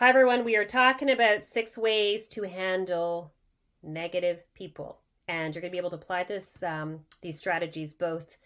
Hi, everyone. We are talking about 6 ways to handle negative people. And you're going to be able to apply these strategies both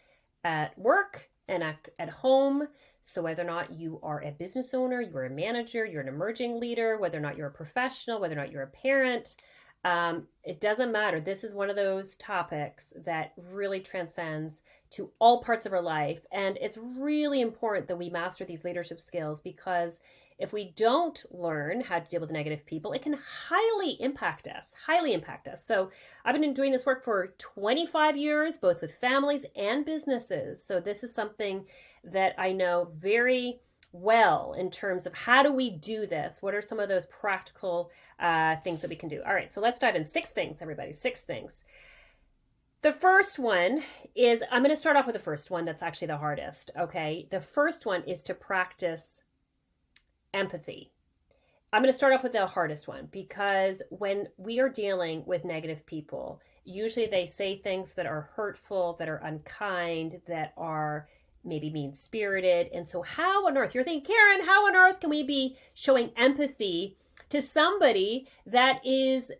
at work and at home. So, whether or not you are a business owner, you're a manager, you're an emerging leader, whether or not you're a professional, whether or not you're a parent, it doesn't matter. This is one of those topics that really transcends to all parts of our life. And it's really important that we master these leadership skills because if we don't learn how to deal with negative people, it can highly impact us, highly impact us. So I've been doing this work for 25 years, both with families and businesses. So this is something that I know very well in terms of how do we do this? What are some of those practical things that we can do? All right, so let's dive in. 6 things, everybody, 6 things. The first one is, I'm going to start off with the first one that's actually the hardest, okay? The first one is to practice empathy. I'm going to start off with the hardest one because when we are dealing with negative people, usually they say things that are hurtful, that are unkind, that are maybe mean-spirited. And so how on earth, you're thinking, Karyn, how on earth can we be showing empathy to somebody that is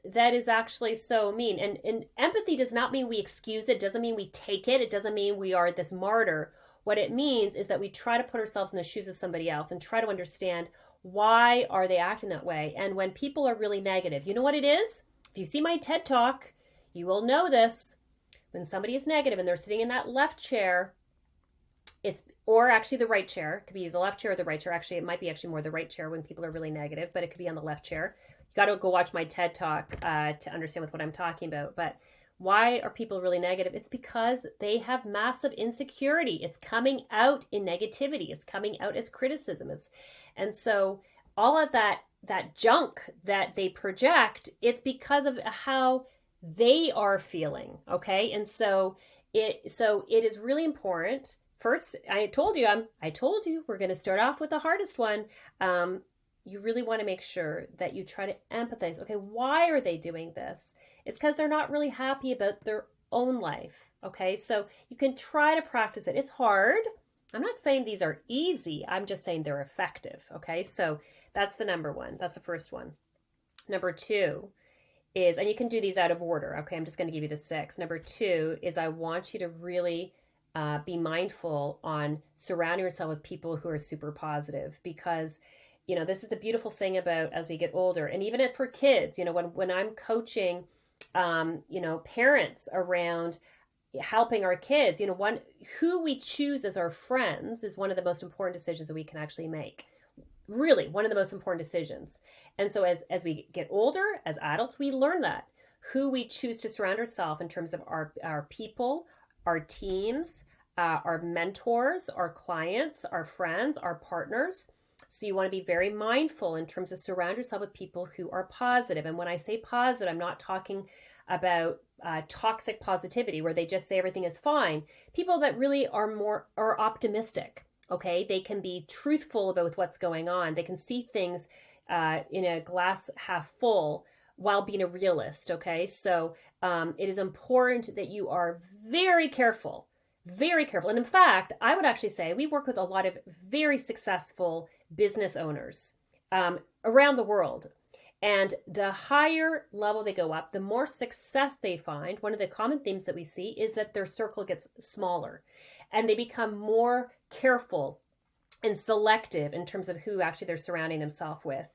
actually so mean? And empathy does not mean we excuse it, doesn't mean we take it, it doesn't mean we are this martyr. What it means is that we try to put ourselves in the shoes of somebody else and try to understand why are they acting that way. And when people are really negative, you know what it is? If you see my TED Talk, you will know this. When somebody is negative and they're sitting in that left chair, or actually the right chair, it could be the left chair or the right chair. Actually, it might be actually more the right chair when people are really negative, but it could be on the left chair. You got to go watch my TED Talk to understand what I'm talking about. But why are people really negative? It's because they have massive insecurity. It's coming out in negativity. It's coming out as criticism. And so all of that junk that they project, it's because of how they are feeling. Okay. And so it is really important. First, I told you we're going to start off with the hardest one. You really want to make sure that you try to empathize. Okay, why are they doing this? It's because they're not really happy about their own life. Okay, so you can try to practice it. It's hard. I'm not saying these are easy. I'm just saying they're effective. Okay, so that's the number one. That's the first one. Number two is, and you can do these out of order. Okay, I'm just going to give you the 6. Number 2 is I want you to really be mindful on surrounding yourself with people who are super positive because this is the beautiful thing about as we get older, and even for kids, when I'm coaching parents around helping our kids, who we choose as our friends is one of the most important decisions that we can actually make. Really, one of the most important decisions. And so as we get older, as adults, we learn that who we choose to surround ourselves in terms of our people, our teams, our mentors, our clients, our friends, our partners. So you want to be very mindful in terms of surround yourself with people who are positive. And when I say positive, I'm not talking about toxic positivity where they just say everything is fine. People that really are optimistic. Okay, they can be truthful about what's going on. They can see things in a glass half full while being a realist. Okay, so it is important that you are very careful. Very careful. And in fact, I would actually say we work with a lot of very successful business owners around the world. And the higher level they go up, the more success they find. One of the common themes that we see is that their circle gets smaller and they become more careful and selective in terms of who actually they're surrounding themselves with.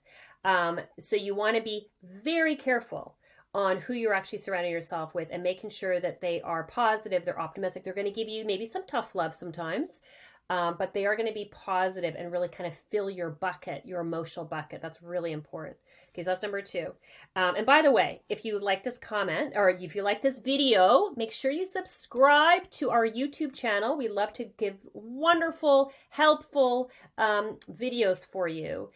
So you want to be very careful on who you're actually surrounding yourself with and making sure that they are positive, they're optimistic. They're going to give you maybe some tough love sometimes, but they are going to be positive and really kind of fill your bucket, your emotional bucket. That's really important. Okay, so that's number 2. And by the way, if you like this comment or if you like this video, make sure you subscribe to our YouTube channel. We love to give wonderful, helpful videos for you,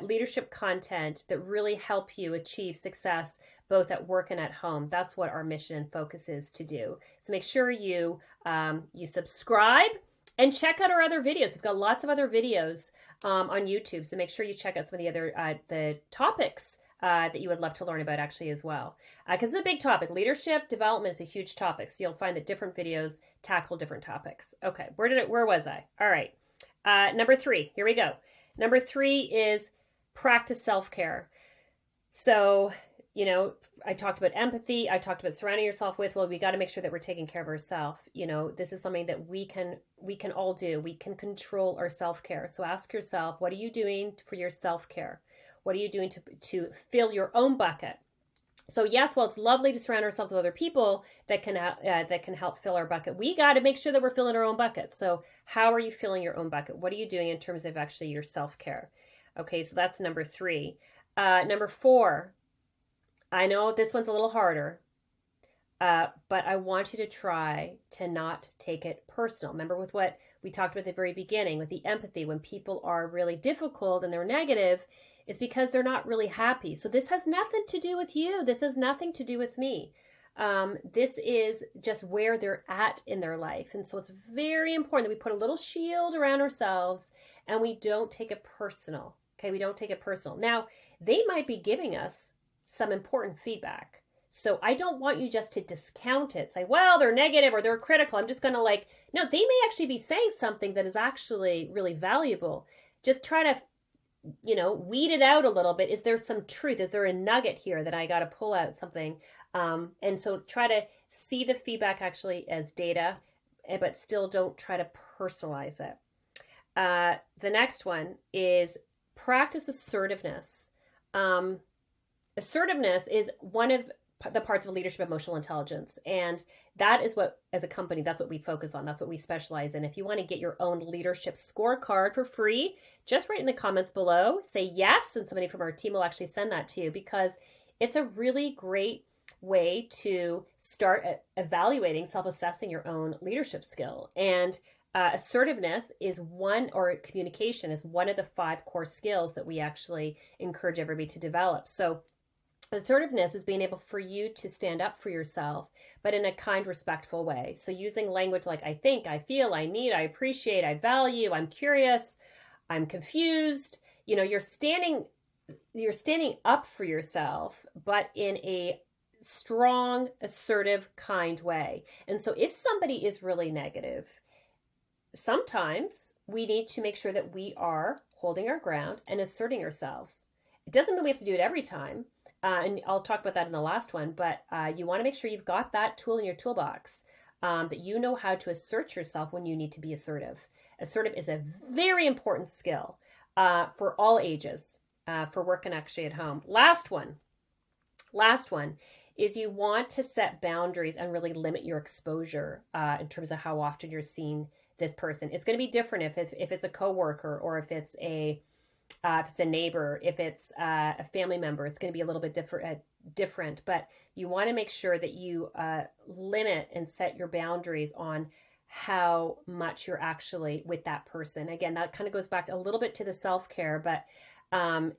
leadership content that really help you achieve success both at work and at home. That's what our mission and focus is to do. So make sure you subscribe and check out our other videos. We've got lots of other videos on YouTube. So make sure you check out some of the other the topics that you would love to learn about actually as well. Because it's a big topic. Leadership development is a huge topic. So you'll find that different videos tackle different topics. Okay, where was I? All right. Number 3, here we go. Number 3 is practice self-care. So, you know, I talked about empathy. I talked about surrounding yourself with, well, we got to make sure that we're taking care of ourselves. You know, this is something that we can all do. We can control our self-care. So ask yourself, what are you doing for your self-care? What are you doing to fill your own bucket? So yes, while it's lovely to surround ourselves with other people that can help fill our bucket, we got to make sure that we're filling our own bucket. So how are you filling your own bucket? What are you doing in terms of actually your self-care? Okay, so that's number 3. Number 4, I know this one's a little harder, but I want you to try to not take it personal. Remember with what we talked about at the very beginning with the empathy, when people are really difficult and they're negative, it's because they're not really happy. So this has nothing to do with you. This has nothing to do with me. This is just where they're at in their life. And so it's very important that we put a little shield around ourselves and we don't take it personal. Okay, we don't take it personal. Now, they might be giving us some important feedback. So I don't want you just to discount it. Say, well, they're negative or they're critical. I'm just going to no, they may actually be saying something that is actually really valuable. Just try to weed it out a little bit. Is there some truth? Is there a nugget here that I got to pull out something? And so try to see the feedback actually as data, but still don't try to personalize it. The next one is practice assertiveness. Assertiveness is one of the parts of leadership emotional intelligence. And that is what, as a company, that's what we focus on. That's what we specialize in. If you want to get your own leadership scorecard for free, just write in the comments below, say yes, and somebody from our team will actually send that to you, because it's a really great way to start evaluating, self-assessing your own leadership skill. And assertiveness is or communication is one of the 5 core skills that we actually encourage everybody to develop. So assertiveness is being able for you to stand up for yourself, but in a kind, respectful way. So using language like I think, I feel, I need, I appreciate, I value, I'm curious, I'm confused. You're standing up for yourself, but in a strong, assertive, kind way. And so if somebody is really negative, sometimes we need to make sure that we are holding our ground and asserting ourselves. It doesn't mean we have to do it every time. And I'll talk about that in the last one, but you want to make sure you've got that tool in your toolbox, that you know how to assert yourself when you need to be assertive. Assertive is a very important skill for all ages, for work and actually at home. Last one is you want to set boundaries and really limit your exposure in terms of how often you're seeing this person. It's going to be different if it's a coworker, or if it's a neighbor, if it's a family member. It's going to be a little bit different, but you want to make sure that you limit and set your boundaries on how much you're actually with that person. Again, that kind of goes back a little bit to the self-care, but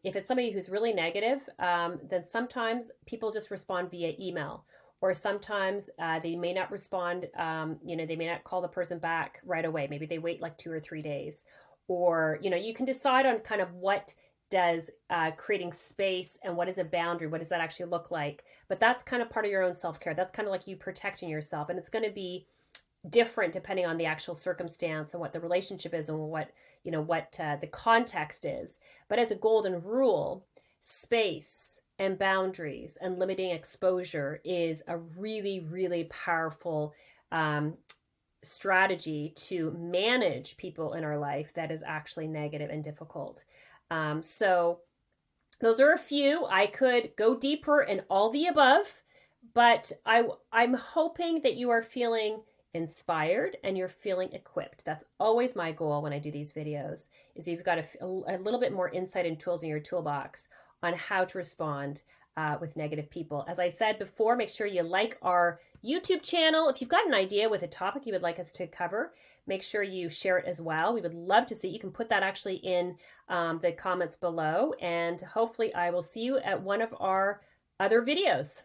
if it's somebody who's really negative, then sometimes people just respond via email, or sometimes they may not respond, they may not call the person back right away. Maybe they wait like 2 or 3 days. Or, you can decide on kind of what does creating space and what is a boundary, what does that actually look like? But that's kind of part of your own self-care. That's kind of like you protecting yourself. And it's going to be different depending on the actual circumstance and what the relationship is and what the context is. But as a golden rule, space and boundaries and limiting exposure is a really, really powerful strategy to manage people in our life that is actually negative and difficult. So those are a few. I could go deeper in all the above, but I'm hoping that you are feeling inspired and you're feeling equipped. That's always my goal when I do these videos, is you've got a little bit more insight and tools in your toolbox on how to respond with negative people. As I said before, make sure you like our YouTube channel. If you've got an idea with a topic you would like us to cover, make sure you share it as well. We would love to see. You can put that actually in the comments below, and hopefully I will see you at one of our other videos.